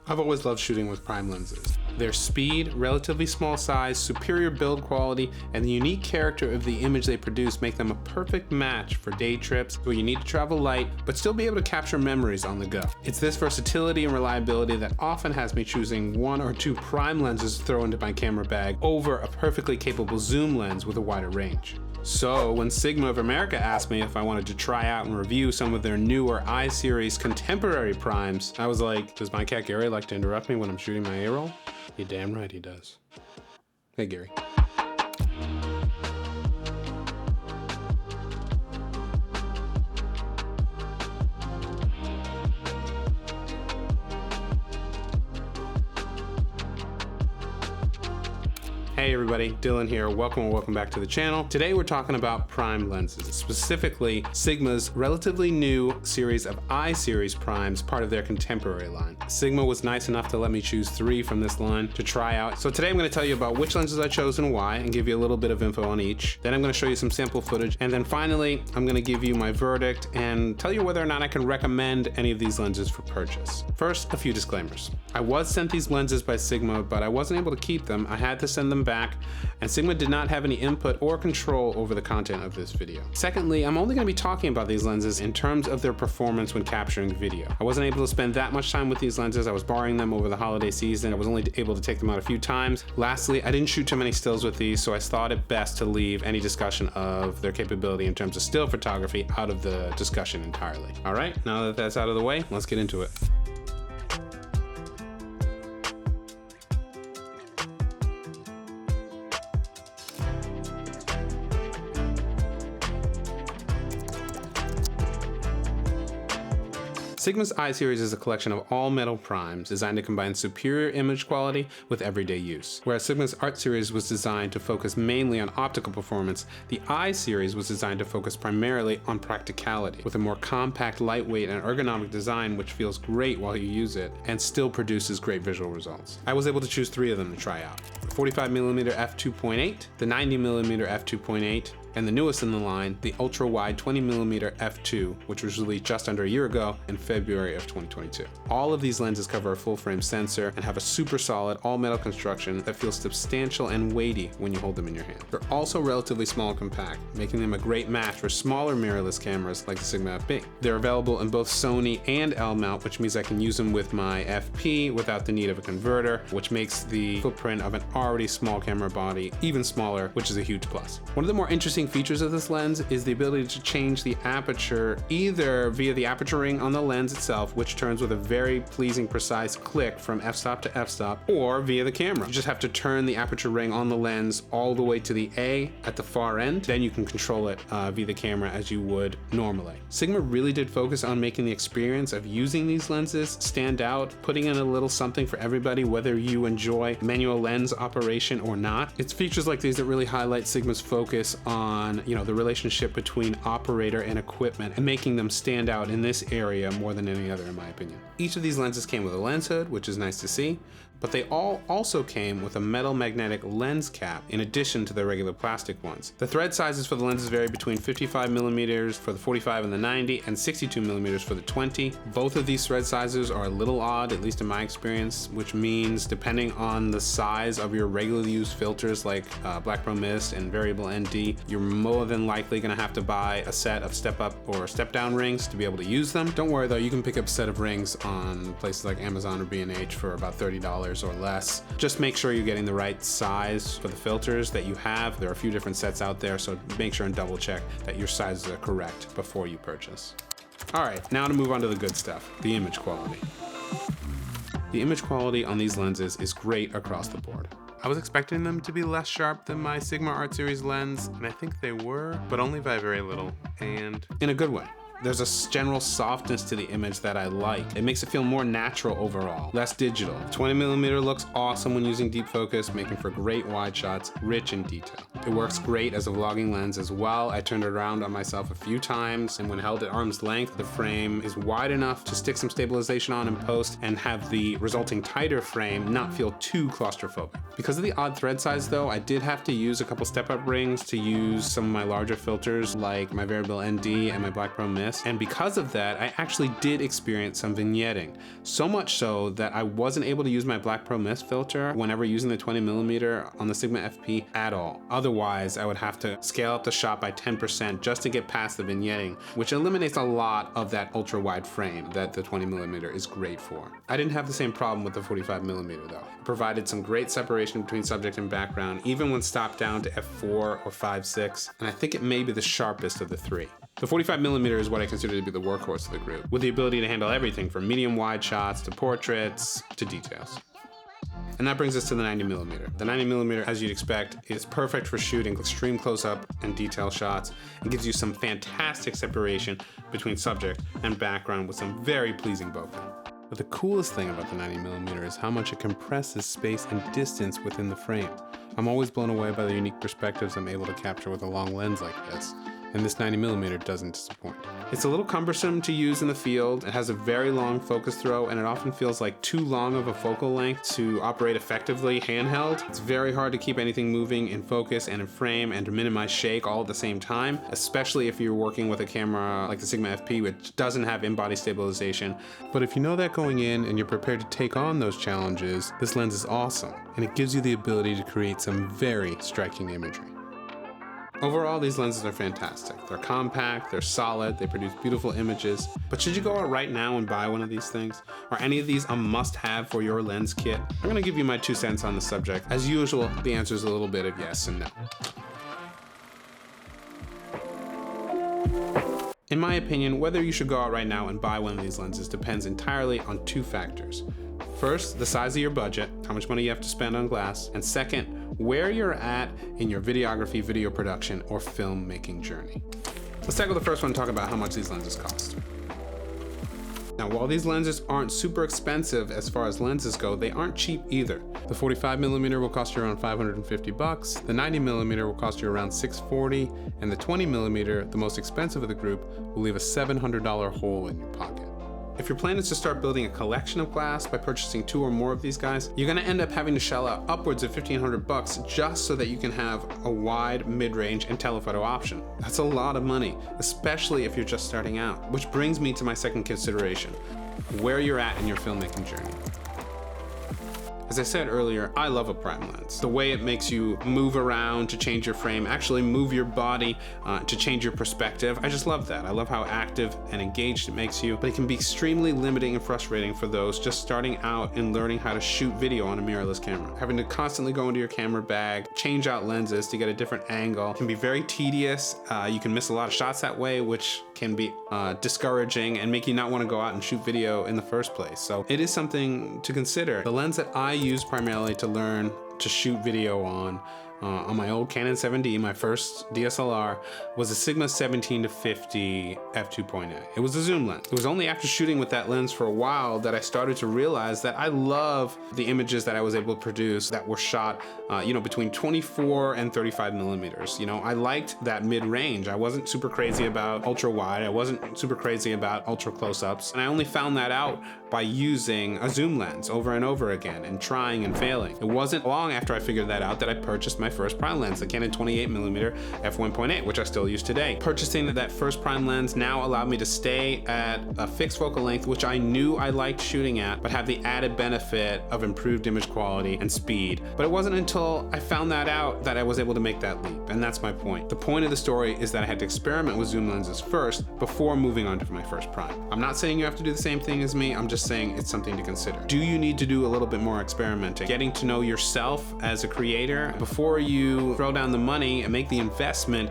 I've always loved shooting with prime lenses. Their speed, relatively small size, superior build quality, and the unique character of the image they produce make them a perfect match for day trips where you need to travel light but still be able to capture memories on the go. It's this versatility and reliability that often has me choosing one or two prime lenses to throw into my camera bag over a perfectly capable zoom lens with a wider range. So when Sigma of America asked me if I wanted to try out and review some of their newer I-series contemporary primes, I was like, does my cat Gary like to interrupt me when I'm shooting my A-roll? You're damn right he does. Hey Gary. Hey everybody, Dylan here. Welcome back to the channel. Today we're talking about prime lenses, specifically Sigma's relatively new series of I-series primes, part of their contemporary line. Sigma was nice enough to let me choose 3 from this line to try out. So today I'm going to tell you about which lenses I chose and why, and give you a little bit of info on each. Then I'm going to show you some sample footage, and then finally I'm going to give you my verdict and tell you whether or not I can recommend any of these lenses for purchase. First, a few disclaimers. I was sent these lenses by Sigma, but I wasn't able to keep them. I had to send them back, and Sigma did not have any input or control over the content of this video. Secondly, I'm only going to be talking about these lenses in terms of their performance when capturing video. I wasn't able to spend that much time with these lenses. I was borrowing them over the holiday season. I was only able to take them out a few times. Lastly, I didn't shoot too many stills with these, so I thought it best to leave any discussion of their capability in terms of still photography out of the discussion entirely. All right, now that that's out of the way, let's get into it. Sigma's I-series is a collection of all metal primes designed to combine superior image quality with everyday use. Whereas Sigma's Art series was designed to focus mainly on optical performance, the I-series was designed to focus primarily on practicality, with a more compact, lightweight, and ergonomic design which feels great while you use it and still produces great visual results. I was able to choose 3 of them to try out: the 45mm f2.8, the 90mm f2.8, and the newest in the line, the ultra-wide 20mm f2, which was released just under a year ago in February of 2022. All of these lenses cover a full-frame sensor and have a super solid all-metal construction that feels substantial and weighty when you hold them in your hand. They're also relatively small and compact, making them a great match for smaller mirrorless cameras like the Sigma FB. They're available in both Sony and L mount, which means I can use them with my FP without the need of a converter, which makes the footprint of an already small camera body even smaller, which is a huge plus. One of the more interesting features of this lens is the ability to change the aperture either via the aperture ring on the lens itself, which turns with a very pleasing precise click from f-stop to f-stop, or via the camera. You just have to turn the aperture ring on the lens all the way to the A at the far end, then you can control it via the camera as you would normally. Sigma really did focus on making the experience of using these lenses stand out, putting in a little something for everybody, whether you enjoy manual lens operation or not. It's features like these that really highlight Sigma's focus on the relationship between operator and equipment and making them stand out in this area more than any other, in my opinion. Each of these lenses came with a lens hood, which is nice to see, but they all also came with a metal magnetic lens cap in addition to the regular plastic ones. The thread sizes for the lenses vary between 55mm for the 45 and the 90 and 62mm for the 20. Both of these thread sizes are a little odd, at least in my experience, which means depending on the size of your regularly used filters like Black Pro Mist and Variable ND, you're more than likely gonna have to buy a set of step up or step down rings to be able to use them. Don't worry though, you can pick up a set of rings on places like Amazon or B&H for about $30 or less. Just make sure you're getting the right size for the filters that you have. There are a few different sets out there, so make sure and double check that your sizes are correct before you purchase. All right, now to move on to the good stuff, the image quality. The image quality on these lenses is great across the board. I was expecting them to be less sharp than my Sigma Art Series lens, and I think they were, but only by very little, and in a good way. There's a general softness to the image that I like. It makes it feel more natural overall, less digital. 20mm looks awesome when using deep focus, making for great wide shots, rich in detail. It works great as a vlogging lens as well. I turned it around on myself a few times, and when held at arm's length, the frame is wide enough to stick some stabilization on in post and have the resulting tighter frame not feel too claustrophobic. Because of the odd thread size though, I did have to use a couple step-up rings to use some of my larger filters like my variable ND and my Black Pro Mist, and because of that, I actually did experience some vignetting. So much so that I wasn't able to use my Black Pro Mist filter whenever using the 20mm on the Sigma FP at all. Otherwise, I would have to scale up the shot by 10% just to get past the vignetting, which eliminates a lot of that ultra wide frame that the 20mm is great for. I didn't have the same problem with the 45mm though. It provided some great separation between subject and background, even when stopped down to f4 or 5.6, and I think it may be the sharpest of the three. The 45mm is what I consider to be the workhorse of the group, with the ability to handle everything from medium wide shots to portraits to details. And that brings us to the 90mm. The 90mm, as you'd expect, is perfect for shooting extreme close-up and detail shots and gives you some fantastic separation between subject and background with some very pleasing bokeh. But the coolest thing about the 90mm is how much it compresses space and distance within the frame. I'm always blown away by the unique perspectives I'm able to capture with a long lens like this, and this 90mm doesn't disappoint. It's a little cumbersome to use in the field. It has a very long focus throw, and it often feels like too long of a focal length to operate effectively handheld. It's very hard to keep anything moving in focus and in frame and to minimize shake all at the same time, especially if you're working with a camera like the Sigma FP, which doesn't have in-body stabilization. But if you know that going in and you're prepared to take on those challenges, this lens is awesome, and it gives you the ability to create some very striking imagery. Overall, these lenses are fantastic. They're compact, they're solid, they produce beautiful images. But should you go out right now and buy one of these things? Are any of these a must-have for your lens kit? I'm gonna give you my 2 cents on the subject. As usual, the answer is a little bit of yes and no. In my opinion, whether you should go out right now and buy one of these lenses depends entirely on 2 factors. First, the size of your budget, how much money you have to spend on glass, and second, where you're at in your videography, video production, or filmmaking journey. Let's tackle the first one and talk about how much these lenses cost. Now, while these lenses aren't super expensive as far as lenses go, they aren't cheap either. The 45mm will cost you around $550, the 90mm will cost you around $640, and the 20mm, the most expensive of the group, will leave a $700 hole in your pocket. If your plan is to start building a collection of glass by purchasing 2 or more of these guys, you're gonna end up having to shell out upwards of $1,500 just so that you can have a wide, mid-range, and telephoto option. That's a lot of money, especially if you're just starting out. Which brings me to my second consideration, where you're at in your filmmaking journey. As I said earlier, I love a prime lens. The way it makes you move around to change your frame, actually move your body to change your perspective. I just love that. I love how active and engaged it makes you, but it can be extremely limiting and frustrating for those just starting out and learning how to shoot video on a mirrorless camera. Having to constantly go into your camera bag, change out lenses to get a different angle can be very tedious. You can miss a lot of shots that way, which can be discouraging and make you not want to go out and shoot video in the first place. So it is something to consider. The lens that I use primarily to learn to shoot video on my old Canon 7D, my first DSLR, was a Sigma 17-50 f2.8. It was a zoom lens. It was only after shooting with that lens for a while that I started to realize that I love the images that I was able to produce that were shot, between 24 and 35mm. I liked that mid-range. I wasn't super crazy about ultra wide. I wasn't super crazy about ultra close-ups. And I only found that out by using a zoom lens over and over again and trying and failing. It wasn't long after I figured that out that I purchased my first prime lens, the Canon 28mm f1.8, which I still use today. Purchasing that first prime lens now allowed me to stay at a fixed focal length, which I knew I liked shooting at, but have the added benefit of improved image quality and speed. But it wasn't until I found that out that I was able to make that leap, and that's my point. The point of the story is that I had to experiment with zoom lenses first before moving on to my first prime. I'm not saying you have to do the same thing as me, I'm just saying it's something to consider. Do you need to do a little bit more experimenting, getting to know yourself as a creator before you throw down the money and make the investment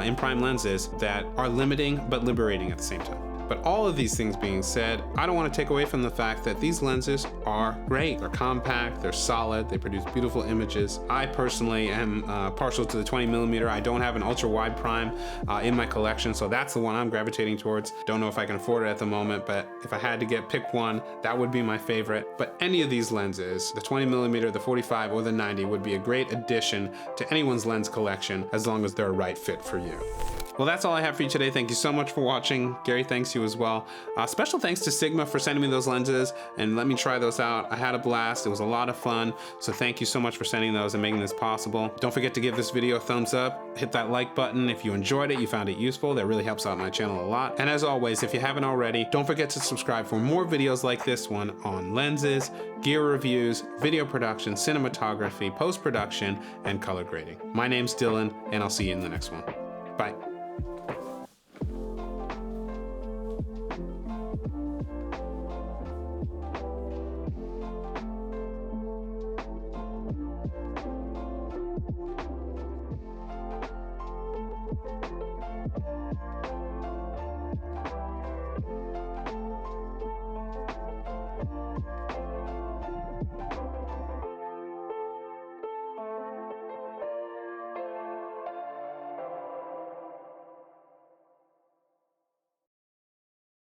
in prime lenses that are limiting but liberating at the same time? But all of these things being said, I don't want to take away from the fact that these lenses are great. They're compact, they're solid, they produce beautiful images. I personally am partial to the 20mm. I don't have an ultra wide prime in my collection, so that's the one I'm gravitating towards. Don't know if I can afford it at the moment, but if I had to pick one, that would be my favorite. But any of these lenses, the 20mm, the 45, or the 90, would be a great addition to anyone's lens collection as long as they're a right fit for you. Well, that's all I have for you today. Thank you so much for watching. Gary thanks you as well. Special thanks to Sigma for sending me those lenses and let me try those out. I had a blast. It was a lot of fun. So thank you so much for sending those and making this possible. Don't forget to give this video a thumbs up. Hit that like button if you enjoyed it, you found it useful. That really helps out my channel a lot. And as always, if you haven't already, don't forget to subscribe for more videos like this one on lenses, gear reviews, video production, cinematography, post-production, and color grading. My name's Dylan, and I'll see you in the next one. Bye.